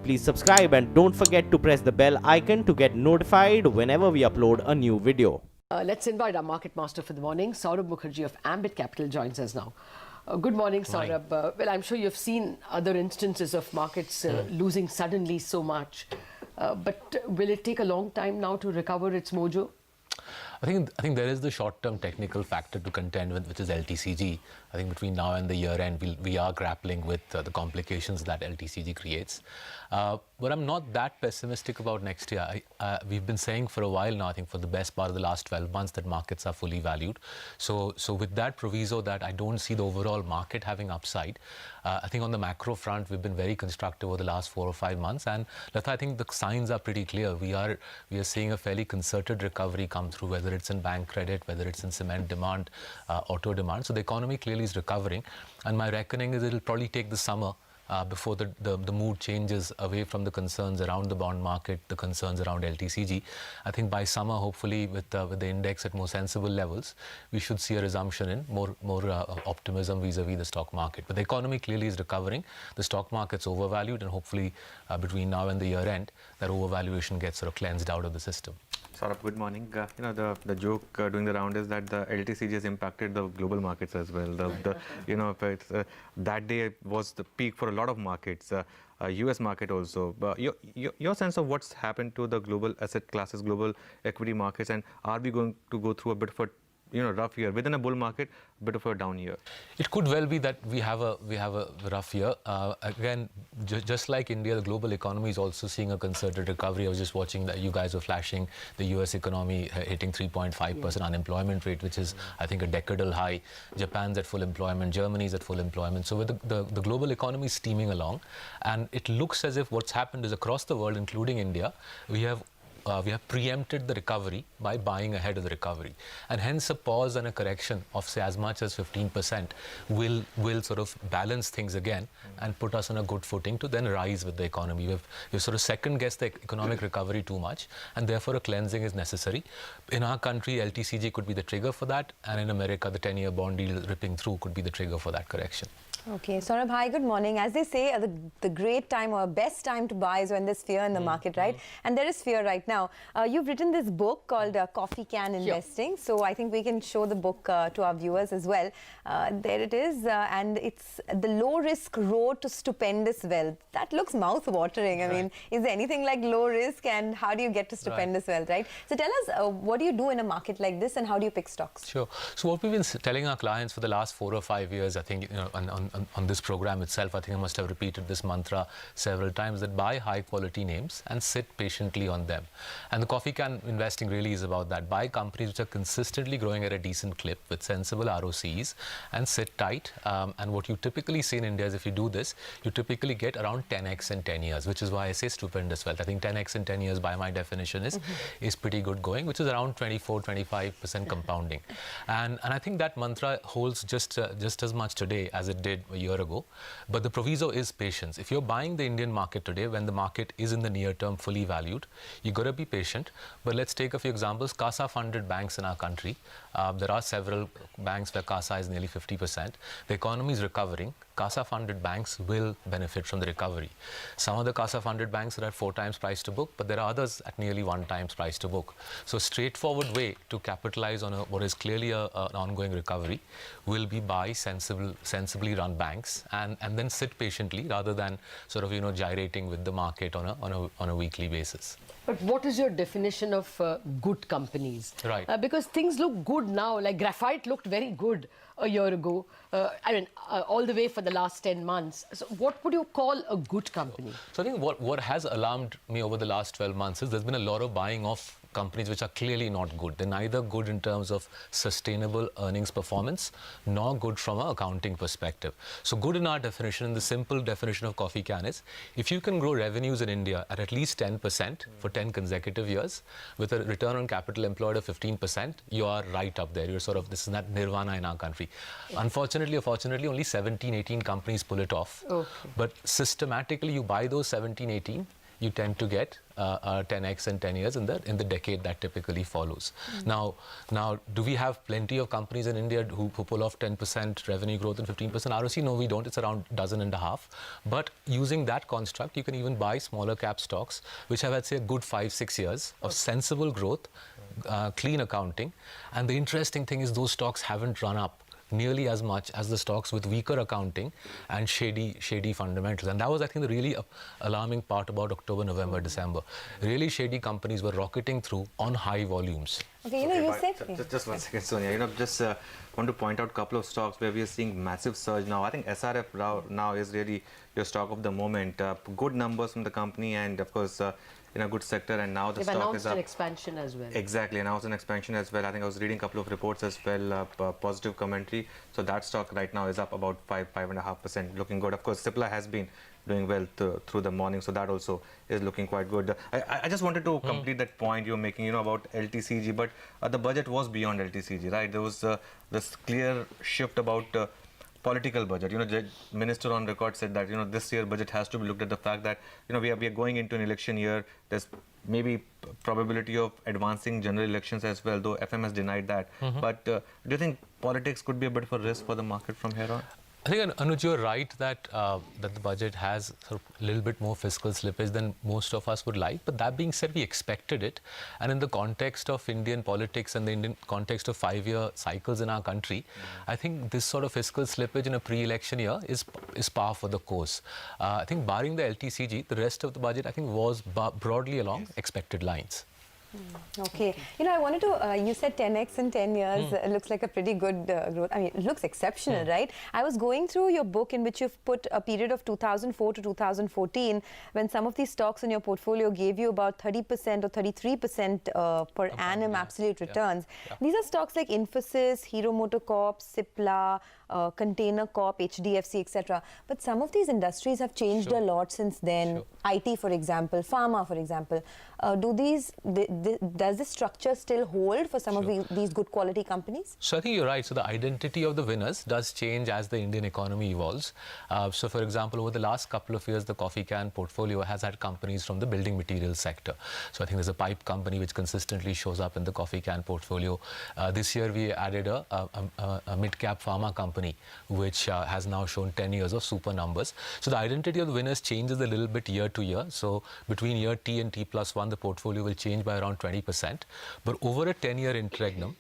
please subscribe and don't forget to press the bell icon to get notified whenever we upload a new video. Let's invite our market master for the morning. Saurabh Mukherjea of Ambit Capital joins us now. Good morning, Saurabh. Well, I'm sure you've seen other instances of markets losing suddenly so much. But will it take a long time now to recover its mojo? I think there is the short-term technical factor to contend with, which is LTCG. I think between now and the year end, we are grappling with the complications that LTCG creates. But I'm not that pessimistic about next year. We've been saying for a while now, I think for the best part of the last 12 months, that markets are fully valued. So with that proviso that I don't see the overall market having upside, I think on the macro front, we've been very constructive over the last 4 or 5 months. And Latha, I think the signs are pretty clear. We are seeing a fairly concerted recovery come through, whether it's in bank credit, whether it's in cement demand, auto demand. So the economy clearly is recovering. And my reckoning is it'll probably take the summer before the mood changes away from the concerns around the bond market, the concerns around LTCG. I think by summer, hopefully, with the index at more sensible levels, we should see a resumption in more optimism vis-a-vis the stock market. But the economy clearly is recovering. The stock market's overvalued, and hopefully, between now and the year end, that overvaluation gets sort of cleansed out of the system. Saurabh, good morning. The joke doing the round is that the LTCG has impacted the global markets as well. That day was the peak for a lot of markets, US market also. Your sense of what's happened to the global asset classes, global equity markets, and are we going to go through a bit of a rough year within a bull market, a bit of a down year? It could well be that we have a rough year. Again, just like India, the global economy is also seeing a concerted recovery. I was just watching that you guys were flashing the US economy hitting 3.5% unemployment rate, which is, I think, a decadal high. Japan's at full employment, Germany's at full employment. So with the global economy is steaming along, and it looks as if what's happened is across the world, including India, we have preempted the recovery by buying ahead of the recovery, and hence a pause and a correction of, say, as much as 15% will sort of balance things again and put us on a good footing to then rise with the economy. We've sort of second-guessed the economic recovery too much, and therefore a cleansing is necessary. In our country, LTCG could be the trigger for that, and in America, the 10-year bond deal ripping through could be the trigger for that correction. Okay, Saurabh, hi, good morning. As they say, the great time or best time to buy is when there's fear in the market, right? And there is fear right now. You've written this book called Coffee Can Investing. So I think we can show the book to our viewers as well. There it is. And it's the low-risk road to stupendous wealth. That looks mouth-watering. I mean, is there anything like low risk, and how do you get to stupendous wealth, right? So tell us, what do you do in a market like this, and how do you pick stocks? Sure. So what we've been telling our clients for the last 4 or 5 years, I think, on this program itself, I think I must have repeated this mantra several times, that buy high quality names and sit patiently on them. And the Coffee Can Investing really is about that. Buy companies which are consistently growing at a decent clip with sensible ROCs and sit tight. And what you typically see in India is, if you do this, you typically get around 10x in 10 years, which is why I say stupendous wealth. I think 10x in 10 years by my definition is pretty good going, which is around 24-25% compounding. And I think that mantra holds just as much today as it did a year ago. But the proviso is patience. If you're buying the Indian market today, when the market is in the near term fully valued, you got to be patient. But let's take a few examples. CASA funded banks in our country. There are several banks where CASA is nearly 50%. The economy is recovering. CASA funded banks will benefit from the recovery. Some of the CASA funded banks are at 4 times price to book, but there are others at nearly 1 times price to book. So a straightforward way to capitalize on what is clearly an ongoing recovery will be buy sensibly run banks and then sit patiently, rather than sort of gyrating with the market on a weekly basis. But what is your definition of good companies? Right. Because things look good now. Like graphite looked very good a year ago. All the way for the last 10 months. So what would you call a good company? So I think what has alarmed me over the last 12 months is there's been a lot of buying of companies which are clearly not good. They're neither good in terms of sustainable earnings performance, nor good from an accounting perspective. So good in our definition, and the simple definition of Coffee Can is, if you can grow revenues in India at least 10% for 10 consecutive years, with a return on capital employed of 15%, you are right up there. You're sort of, this is not nirvana in our country. Unfortunately or fortunately, only 17, 18 companies pull it off. Okay. But systematically, you buy those 17, 18, you tend to get 10x in 10 years in the decade that typically follows. Now, do we have plenty of companies in India who pull off 10% revenue growth and 15% ROC? No, we don't. It's around a dozen and a half. But using that construct, you can even buy smaller cap stocks, which have, I'd say, a good 5-6 years of sensible growth, clean accounting. And the interesting thing is those stocks haven't run up nearly as much as the stocks with weaker accounting and shady fundamentals. And that was, I think, the really alarming part about October, November, December. Really shady companies were rocketing through on high volumes. Okay, you said... Just 1 second, Sonia. Just want to point out a couple of stocks where we are seeing massive surge now. I think SRF now is really your stock of the moment. Good numbers from the company, and of course, in a good sector, and now the stock is up. They've announced an expansion as well. Exactly, announced an expansion as well. I think I was reading a couple of reports as well, positive commentary. So that stock right now is up about 5.5%, looking good. Of course, Cipla has been doing well through the morning, so that also is looking quite good. I just wanted to complete that point you were making, about LTCG, but the budget was beyond LTCG, right? There was this clear shift about political budget. The minister on record said that this year budget has to be looked at the fact that we are going into an election year. There's maybe probability of advancing general elections as well, though FM has denied that. But do you think politics could be a bit of a risk for the market from here on? I think, Anuj, you're right that that the budget has sort of a little bit more fiscal slippage than most of us would like. But that being said, we expected it. And in the context of Indian politics and the Indian context of 5-year cycles in our country, I think this sort of fiscal slippage in a pre-election year is par for the course. I think barring the LTCG, the rest of the budget, I think, was broadly along expected lines. Okay. I wanted to, you said 10x in 10 years. It looks like a pretty good growth. I mean, it looks exceptional, right? I was going through your book in which you've put a period of 2004 to 2014 when some of these stocks in your portfolio gave you about 30% or 33% per annum absolute returns. Yeah. These are stocks like Infosys, Hero MotoCorp, Cipla, Container Corp, HDFC, etc. But some of these industries have changed a lot since then. IT, for example, pharma, for example. Does this structure still hold for some of these good quality companies? So I think you're right. So the identity of the winners does change as the Indian economy evolves. So for example, over the last couple of years, the coffee can portfolio has had companies from the building materials sector. So I think there's a pipe company which consistently shows up in the coffee can portfolio. This year, we added a mid-cap pharma company which has now shown 10 years of super numbers. So the identity of the winners changes a little bit year to year. So between year T and T+1, the portfolio will change by around 20%. But over a 10-year interregnum,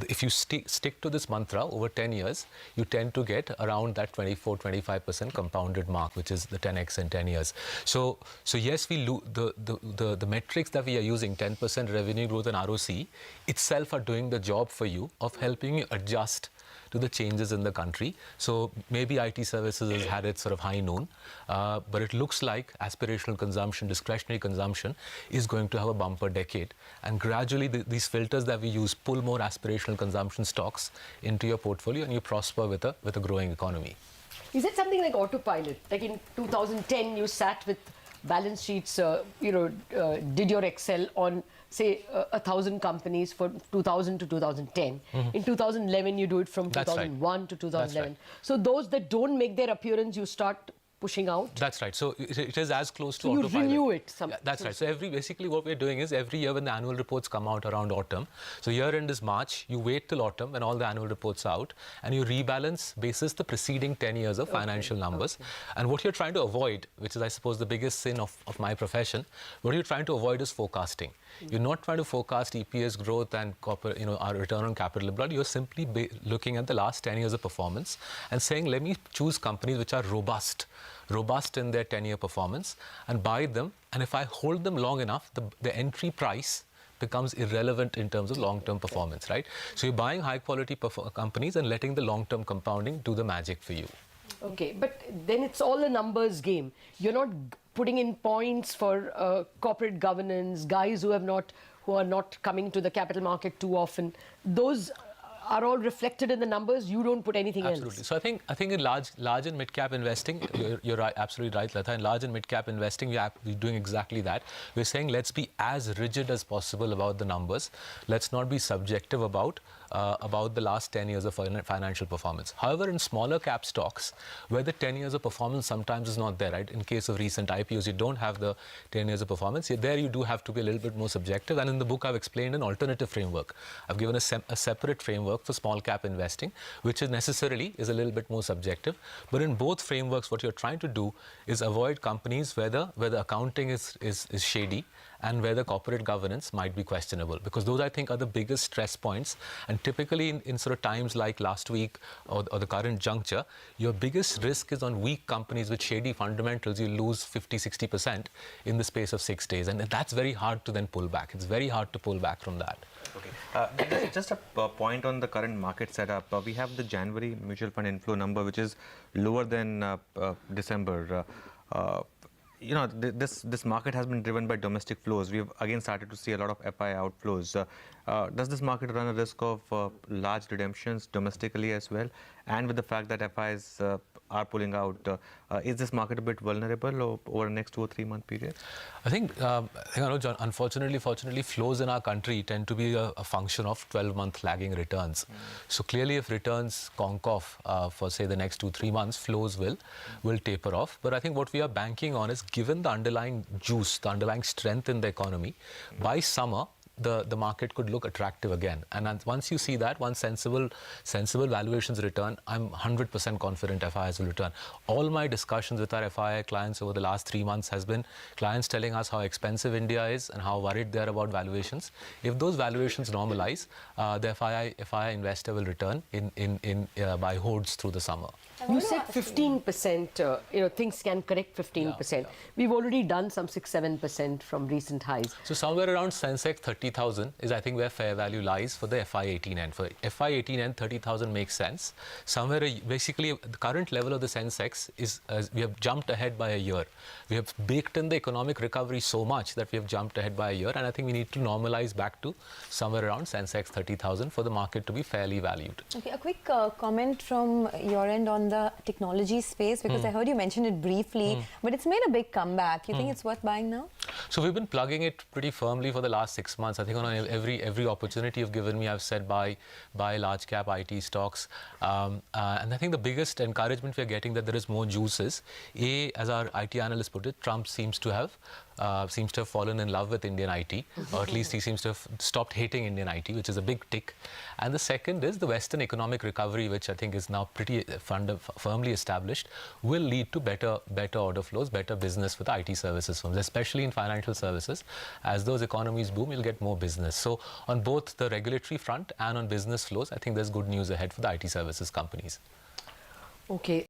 if you stick to this mantra over 10 years, you tend to get around that 24-25% compounded mark, which is the 10x in 10 years. So yes, the metrics that we are using, 10% revenue growth and ROC, itself are doing the job for you of helping you adjust to the changes in the country. So maybe IT services has had its sort of high noon, but it looks like aspirational consumption, discretionary consumption is going to have a bumper decade. And gradually these filters that we use pull more aspirational consumption stocks into your portfolio and you prosper with a growing economy. You said something like autopilot. Like in 2010, you sat with balance sheets, did your Excel on, say, 1,000 companies for 2000 to 2010. In 2011, you do it from 2001 to 2011. Right. So those that don't make their appearance, you start pushing out? That's right. So it is as close to so autopilot. You renew it. That's right. So basically what we're doing is every year when the annual reports come out around autumn, so year end is March, you wait till autumn when all the annual reports are out and you rebalance basis the preceding 10 years of financial numbers. And what you're trying to avoid, which is I suppose the biggest sin of my profession, what you're trying to avoid is forecasting. You're not trying to forecast EPS growth and our return on capital employed. You're simply looking at the last 10 years of performance and saying, let me choose companies which are robust in their 10-year performance and buy them. And if I hold them long enough, the entry price becomes irrelevant in terms of long-term performance, right? So you're buying high-quality companies and letting the long-term compounding do the magic for you. Okay, but then it's all a numbers game. You're not putting in points for corporate governance, guys who are not coming to the capital market too often. Those are all reflected in the numbers. You don't put anything else. Absolutely. So I think in large and mid-cap investing, you're right, absolutely right, Lata. In large and mid-cap investing, we're doing exactly that. We're saying let's be as rigid as possible about the numbers. Let's not be subjective about about the last 10 years of financial performance. However, in smaller cap stocks, where the 10 years of performance sometimes is not there, right? In case of recent IPOs, you don't have the 10 years of performance. There you do have to be a little bit more subjective. And in the book, I've explained an alternative framework. I've given a separate framework for small cap investing, which is necessarily is a little bit more subjective. But in both frameworks, what you're trying to do is avoid companies where the accounting is shady and where the corporate governance might be questionable, because those, I think, are the biggest stress points. And typically in sort of times like last week or the current juncture, your biggest risk is on weak companies with shady fundamentals. You lose 50-60% in the space of 6 days, and that's very hard to then pull back. It's very hard to pull back from that. Okay. Just a point on the current market setup. We have the January mutual fund inflow number, which is lower than December. This market has been driven by domestic flows. We've again started to see a lot of FI outflows. Does this market run a risk of large redemptions domestically as well? And with the fact that FIs are pulling out, is this market a bit vulnerable over the next 2 or 3 month period? I think, John, fortunately, flows in our country tend to be a function of 12-month lagging returns. So clearly, if returns conk off for, say, the next 2-3 months, flows will taper off. But I think what we are banking on is, given the underlying juice, the underlying strength in the economy, by summer, the market could look attractive again. And once you see that, once sensible valuations return, I'm 100% confident FIs will return. All my discussions with our FI clients over the last 3 months has been clients telling us how expensive India is and how worried they are about valuations. If those valuations normalize, the FI investor will return by hordes through the summer. You said 15%, things can correct 15%. Yeah. We've already done some 6-7% from recent highs. So somewhere around Sensex 30,000 is, I think, where fair value lies for the FI18 end. For FI18 end, 30,000 makes sense. Somewhere, basically, the current level of the Sensex is, we have jumped ahead by a year. We have baked in the economic recovery so much that we have jumped ahead by a year. And I think we need to normalize back to somewhere around Sensex 30,000 for the market to be fairly valued. Okay, a quick comment from your end on the technology space, because I heard you mention it briefly, but it's made a big comeback. You think it's worth buying now? So we've been plugging it pretty firmly for the last 6 months. I think on every opportunity you've given me, I've said buy large cap IT stocks. And I think the biggest encouragement we're getting that there is more juice is, as our IT analyst put it, Trump seems to have fallen in love with Indian IT, or at least he seems to have stopped hating Indian IT, which is a big tick. And the second is the Western economic recovery, which I think is now pretty firmly established, will lead to better order flows, better business for the IT services firms, especially in financial services. As those economies boom, you'll get more business. So on both the regulatory front and on business flows, I think there's good news ahead for the IT services companies. Okay.